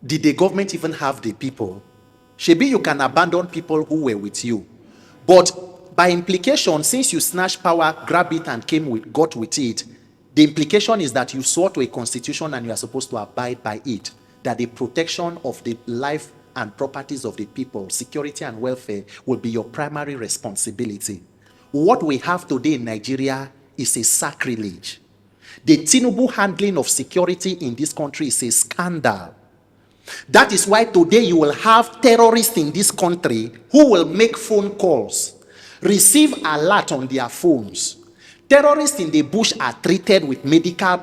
Did the government even have the people? Shebi, you can abandon people who were with you. But by implication, since you snatched power, grab it and got with it, the implication is that you swore to a constitution and you are supposed to abide by it. That the protection of the life and properties of the people, security and welfare, will be your primary responsibility. What we have today in Nigeria is a sacrilege. The Tinubu handling of security in this country is a scandal. That is why today you will have terrorists in this country who will make phone calls, receive alert on their phones. Terrorists in the bush are treated with medical,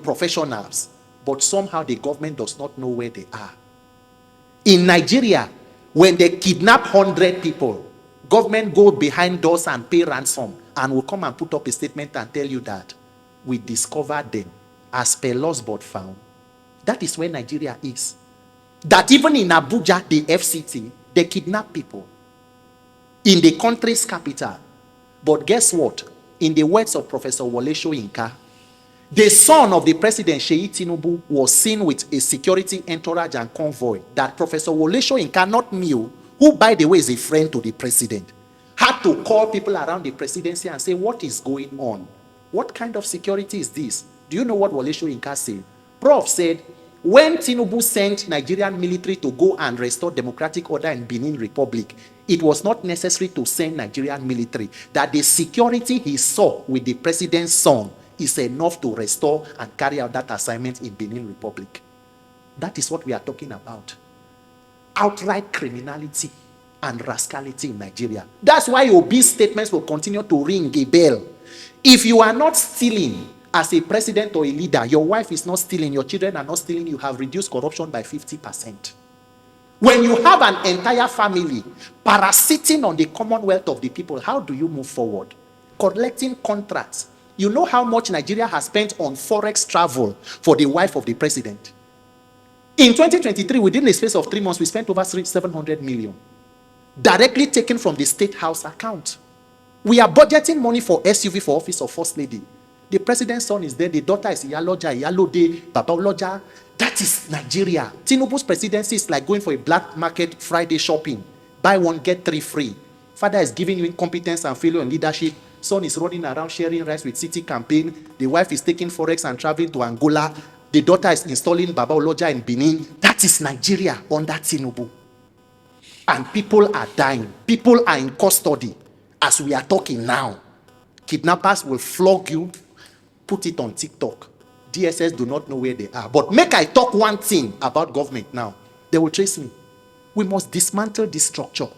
professionals, but somehow the government does not know where they are. In Nigeria, when they kidnap 100 people, government go behind doors and pay ransom and will come and put up a statement and tell you that we discovered them as per laws but found. That is where Nigeria is. That even in Abuja, the FCT, they kidnap people in the country's capital. But guess what? In the words of Professor Wole Soyinka, the son of the president, Seyi Tinubu, was seen with a security entourage and convoy that Professor Wole Soyinka, not me, who by the way is a friend to the president, had to call people around the presidency and say, what is going on? What kind of security is this? Do you know what Wole Soyinka said? Prof said, when Tinubu sent Nigerian military to go and restore democratic order in Benin Republic, it was not necessary to send Nigerian military. That the security he saw with the president's son is enough to restore and carry out that assignment in Benin Republic. That is what we are talking about. Outright criminality and rascality in Nigeria. That's why obese statements will continue to ring a bell. If you are not stealing as a president or a leader, your wife is not stealing, your children are not stealing, you have reduced corruption by 50%. When you have an entire family parasiting on the commonwealth of the people, how do you move forward? Collecting contracts. You know how much Nigeria has spent on forex travel for the wife of the president? In 2023, within the space of 3 months, we spent over 700 million. Directly taken from the State House account. We are budgeting money for SUV for office of First Lady. The president's son is there. The daughter is Iyaloja, Iyalode, Babaloja. That is Nigeria. Tinubu's presidency is like going for a black market Friday shopping. Buy one, get 3 free. Father is giving you incompetence and failure in leadership. Son is running around sharing rice with city campaign. The wife is taking forex and traveling to Angola. The daughter is installing Babaloja in Benin. That is Nigeria under Tinubu. And people are dying. People are in custody. As we are talking now, kidnappers will flog you, put it on TikTok. DSS do not know where they are. But make I talk one thing about government now. They will trace me. We must dismantle this structure.